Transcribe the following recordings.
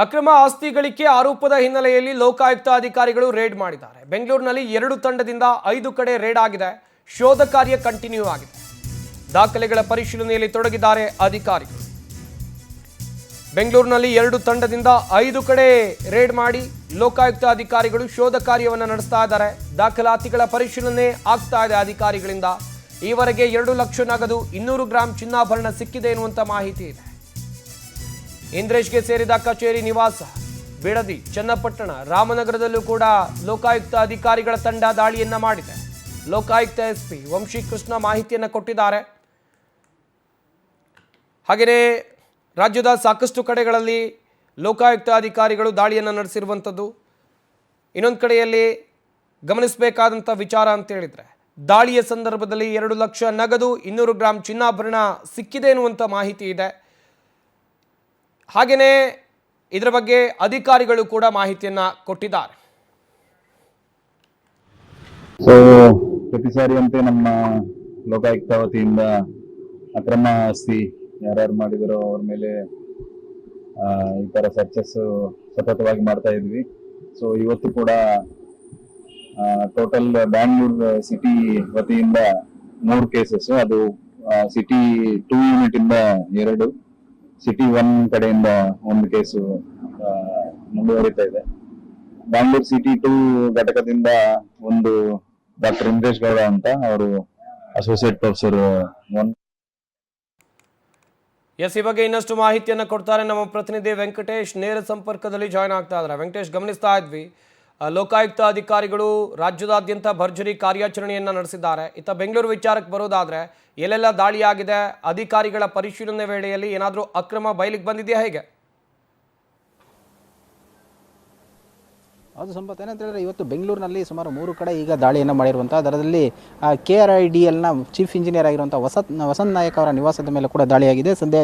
ಅಕ್ರಮ ಆಸ್ತಿ ಗಳಿಕೆ ಆರೋಪದ ಹಿನ್ನೆಲೆಯಲ್ಲಿ ಲೋಕಾಯುಕ್ತ ಅಧಿಕಾರಿಗಳು ರೇಡ್ ಮಾಡಿದ್ದಾರೆ. ಬೆಂಗಳೂರಿನಲ್ಲಿ 2 ತಂಡದಿಂದ 5 ಕಡೆ ರೇಡ್ ಆಗಿದೆ. ಶೋಧ ಕಾರ್ಯ ಕಂಟಿನ್ಯೂ ಆಗಿದೆ. ದಾಖಲೆಗಳ ಪರಿಶೀಲನೆಯಲ್ಲಿ ತೊಡಗಿದ್ದಾರೆ ಅಧಿಕಾರಿಗಳು. ಬೆಂಗಳೂರಿನಲ್ಲಿ 2 ತಂಡದಿಂದ 5 ಕಡೆ ರೇಡ್ ಮಾಡಿ ಲೋಕಾಯುಕ್ತ ಅಧಿಕಾರಿಗಳು ಶೋಧ ಕಾರ್ಯವನ್ನು ನಡೆಸ್ತಾ ಇದ್ದಾರೆ. ದಾಖಲಾತಿಗಳ ಪರಿಶೀಲನೆ ಆಗ್ತಾ ಇದೆ ಅಧಿಕಾರಿಗಳಿಂದ. ಈವರೆಗೆ 2 ಲಕ್ಷ ನಗದು 200 ಗ್ರಾಂ ಚಿನ್ನಾಭರಣ ಸಿಕ್ಕಿದೆ ಎನ್ನುವಂತ ಮಾಹಿತಿ ಇದೆ. ಇಂದ್ರೇಶ್ಗೆ ಸೇರಿದ ಕಚೇರಿ ನಿವಾಸ, ಬಿಡದಿ, ಚನ್ನಪಟ್ಟಣ, ರಾಮನಗರದಲ್ಲೂ ಕೂಡ ಲೋಕಾಯುಕ್ತ ಅಧಿಕಾರಿಗಳ ತಂಡ ದಾಳಿಯನ್ನ ಮಾಡಿದೆ. ಲೋಕಾಯುಕ್ತ ಎಸ್ಪಿ ವಂಶೀಕೃಷ್ಣ ಮಾಹಿತಿಯನ್ನು ಕೊಟ್ಟಿದ್ದಾರೆ. ಹಾಗೆಯೇ ರಾಜ್ಯದ ಸಾಕಷ್ಟು ಕಡೆಗಳಲ್ಲಿ ಲೋಕಾಯುಕ್ತ ಅಧಿಕಾರಿಗಳು ದಾಳಿಯನ್ನು ನಡೆಸಿರುವಂಥದ್ದು. ಇನ್ನೊಂದು ಕಡೆಯಲ್ಲಿ ಗಮನಿಸಬೇಕಾದಂಥ ವಿಚಾರ ಅಂತ ಹೇಳಿದ್ರೆ, ದಾಳಿಯ ಸಂದರ್ಭದಲ್ಲಿ 2 ಲಕ್ಷ ನಗದು 200 ಗ್ರಾಂ ಚಿನ್ನಾಭರಣ ಸಿಕ್ಕಿದೆ ಎನ್ನುವಂಥ ಮಾಹಿತಿ ಇದೆ. ಹಾಗೆಯೇ ಇದರ ಬಗ್ಗೆ ಅಧಿಕಾರಿಗಳು ಕೂಡ ಮಾಹಿತಿಯನ್ನ ಕೊಟ್ಟಿದ್ದಾರೆ. ಪ್ರತಿ ಸಾರಿಯಂತೆ ನಮ್ಮ ಲೋಕಾಯುಕ್ತ ವತಿಯಿಂದ ಅಕ್ರಮ ಆಸ್ತಿ ಯಾರ್ಯಾರು ಮಾಡಿದರೋ ಅವ್ರ ಮೇಲೆ ಈ ತರ ಸರ್ಚಸ್ ಸತತವಾಗಿ ಮಾಡ್ತಾ ಇದ್ವಿ. ಸೊ ಇವತ್ತು ಕೂಡ ಟೋಟಲ್ ಬ್ಯಾಂಗ್ಳೂರ್ ಸಿಟಿ ವತಿಯಿಂದ 3 ಕೇಸಸ್, ಅದು ಸಿಟಿ 2 ಯೂನಿಟ್ ಇಂದ 2, ಸಿಟಿ 1 ಕಡೆಯಿಂದ 1 ಕೇಸು ಮುಂದುವರಿತಾ ಇದೆ. ಬ್ಯಾಂಗ್ಳೂರ್ ಸಿಟಿ 2 ಘಟಕದಿಂದ ಒಂದು ಡಾಕ್ಟರ್ ಇಂದ್ರೇಶ್ ಗೌಡ ಅಂತ, ಅವರು ಅಸೋಸಿಯೇಟ್ ಪ್ರೊಫೆಸರ್ 1. ಈ ಬಗ್ಗೆ ಇನ್ನಷ್ಟು ಮಾಹಿತಿಯನ್ನು ಕೊಡ್ತಾರೆ ನಮ್ಮ ಪ್ರತಿನಿಧಿ ವೆಂಕಟೇಶ್. ನೇರ ಸಂಪರ್ಕದಲ್ಲಿ ಜಾಯ್ನ್ ಆಗ್ತಾ ಇದ್ದಾರೆ. ವೆಂಕಟೇಶ್, ಗಮನಿಸ್ತಾ ಇದ್ವಿ ಲೋಕಾಯುಕ್ತ ಅಧಿಕಾರಿಗಳು ರಾಜ್ಯದಾದ್ಯಂತ ಭರ್ಜರಿ ಕಾರ್ಯಾಚರಣೆಯನ್ನು ನಡೆಸಿದ್ದಾರೆ. ಇತ್ತ ಬೆಂಗಳೂರು ವಿಚಾರಕ್ಕೆ ಬರೋದಾದ್ರೆ, ಎಲ್ಲೆಲ್ಲ ದಾಳಿಯಾಗಿದೆ, ಅಧಿಕಾರಿಗಳ ಪರಿಶೀಲನೆ ವೇಳೆಯಲ್ಲಿ ಏನಾದರೂ ಅಕ್ರಮ ಬಯಲಿಗೆ ಬಂದಿದೆಯಾ, ಹೇಗೆ? ಅದು ಸಂಪತ್ ಏನಂತ ಹೇಳಿದ್ರೆ, ಇವತ್ತು ಬೆಂಗಳೂರಿನಲ್ಲಿ ಸುಮಾರು 3 ಕಡೆ ಈಗ ದಾಳಿಯನ್ನು ಮಾಡಿರುವಂಥ, ಅದರಲ್ಲಿ KRIDLನ ಚೀಫ್ ಇಂಜಿನಿಯರ್ ಆಗಿರುವಂಥ ವಸಂತ್ ನಾಯಕ್ ಅವರ ನಿವಾಸದ ಮೇಲೆ ಕೂಡ ದಾಳಿಯಾಗಿದೆ. ಸದ್ಯ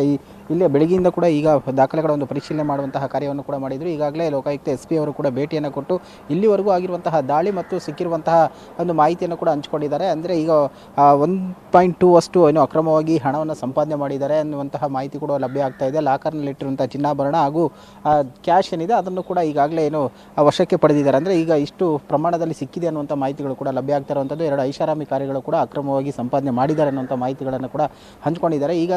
ಇಲ್ಲೇ ಬೆಳಗ್ಗೆಯಿಂದ ಕೂಡ ಈಗ ದಾಖಲೆಗಳ ಒಂದು ಪರಿಶೀಲನೆ ಮಾಡುವಂತಹ ಕಾರ್ಯವನ್ನು ಕೂಡ ಮಾಡಿದರು. ಈಗಾಗಲೇ ಲೋಕಾಯುಕ್ತ SP ಅವರು ಕೂಡ ಭೇಟಿಯನ್ನು ಕೊಟ್ಟು ಇಲ್ಲಿವರೆಗೂ ಆಗಿರುವಂತಹ ದಾಳಿ ಮತ್ತು ಸಿಕ್ಕಿರುವಂತಹ ಒಂದು ಮಾಹಿತಿಯನ್ನು ಕೂಡ ಹಂಚಿಕೊಂಡಿದ್ದಾರೆ. ಅಂದರೆ ಈಗ 1.2 ಅಷ್ಟು ಏನು ಅಕ್ರಮವಾಗಿ ಹಣವನ್ನು ಸಂಪಾದನೆ ಮಾಡಿದ್ದಾರೆ ಅನ್ನುವಂತಹ ಮಾಹಿತಿ ಕೂಡ ಲಭ್ಯ ಆಗ್ತಾ ಇದೆ. ಲಾಕರ್ನಲ್ಲಿಟ್ಟಿರುವಂಥ ಚಿನ್ನಾಭರಣ ಹಾಗೂ ಕ್ಯಾಶ್ ಏನಿದೆ ಅದನ್ನು ಕೂಡ ಈಗಾಗಲೇ ಏನು ವಶಕ್ಕೆ ಪಡೆದಿದ್ದಾರೆ. ಅಂದರೆ ಈಗ ಇಷ್ಟು ಪ್ರಮಾಣದಲ್ಲಿ ಸಿಕ್ಕಿದೆ ಅನ್ನುವಂಥ ಮಾಹಿತಿಗಳು ಕೂಡ ಲಭ್ಯ ಆಗ್ತಾ ಇರುವಂಥದ್ದು. 2 ಐಷಾರಾಮಿ ಕಾರ್ಯಗಳು ಕೂಡ ಅಕ್ರಮವಾಗಿ ಸಂಪಾದನೆ ಮಾಡಿದ್ದಾರೆ ಅನ್ನುವಂಥ ಮಾಹಿತಿಗಳನ್ನು ಕೂಡ ಹಂಚಿಕೊಂಡಿದ್ದಾರೆ. ಈಗ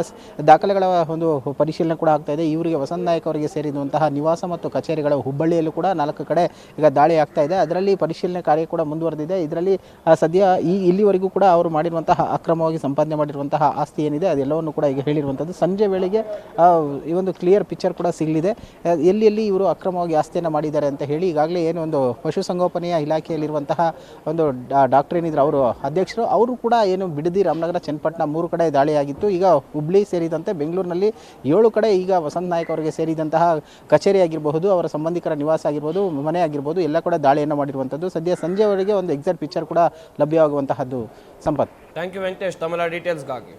ದಾಖಲೆಗಳ ಒಂದು ಪರಿಶೀಲನೆ ಕೂಡ ಆಗ್ತಾ ಇದೆ. ಇವರಿಗೆ ವಸಂತ್ ನಾಯಕ್ ಅವರಿಗೆ ಸೇರಿರುವಂತಹ ನಿವಾಸ ಮತ್ತು ಕಚೇರಿಗಳ ಹುಬ್ಬಳ್ಳಿಯಲ್ಲೂ ಕೂಡ 4 ಕಡೆ ಈಗ ದಾಳಿ ಆಗ್ತಾ ಇದೆ. ಅದರಲ್ಲಿ ಪರಿಶೀಲನೆ ಕಾರ್ಯ ಕೂಡ ಮುಂದುವರೆದಿದೆ. ಇದರಲ್ಲಿ ಸದ್ಯ ಇಲ್ಲಿವರೆಗೂ ಕೂಡ ಅವರು ಮಾಡಿರುವಂತಹ ಅಕ್ರಮವಾಗಿ ಸಂಪಾದನೆ ಮಾಡಿರುವಂತಹ ಆಸ್ತಿ ಏನಿದೆ ಅದೆಲ್ಲವನ್ನು ಕೂಡ ಈಗ ಹೇಳಿರುವಂಥದ್ದು. ಸಂಜೆ ವೇಳೆಗೆ ಈ ಒಂದು ಕ್ಲಿಯರ್ ಪಿಕ್ಚರ್ ಕೂಡ ಸಿಗಲಿದೆ, ಎಲ್ಲಿ ಇವರು ಅಕ್ರಮವಾಗಿ ಆಸ್ತಿಯನ್ನು ಮಾಡಿದ್ದಾರೆ ಅಂತ ಹೇಳಿ. ಈಗಾಗಲೇ ಏನು ಒಂದು ಪಶುಸಂಗೋಪನೆಯ ಇಲಾಖೆಯಲ್ಲಿರುವಂತಹ ಒಂದು ಡಾಕ್ಟರ್ ಏನಿದ್ರು ಅವರು ಅಧ್ಯಕ್ಷರು, ಅವರು ಕೂಡ ಏನು ಬಿಡದಿ, ರಾಮನಗರ, ಚನ್ನಪಟ್ಟಣ 3 ಕಡೆ ದಾಳಿಯಾಗಿತ್ತು. ಈಗ ಹುಬ್ಳಿ ಸೇರಿದಂತೆ ಬೆಂಗಳೂರಿನಲ್ಲಿ 7 ಕಡೆ ಈಗ ವಸಂತ್ ನಾಯಕ್ ಅವರಿಗೆ ಸೇರಿದಂತಹ ಕಚೇರಿ ಆಗಿರಬಹುದು, ಅವರ ಸಂಬಂಧಿಕರ ನಿವಾಸ ಆಗಿರ್ಬೋದು, ಮನೆ ಆಗಿರ್ಬೋದು, ಎಲ್ಲ ಕೂಡ ದಾಳಿಯನ್ನು ಮಾಡಿರುವಂಥದ್ದು. ಸದ್ಯ ಸಂಜೆವರೆಗೆ ಒಂದು ಎಕ್ಸಾಕ್ಟ್ ಪಿಕ್ಚರ್ ಕೂಡ ಲಭ್ಯವಾಗುವಂತಹದ್ದು. ಸಂಪತ್, ಥ್ಯಾಂಕ್ ಯು ವೆಂಕಟೇಶ್ ತಮ್ಮ ಡೀಟೇಲ್ಸ್ಗಾಗಿ.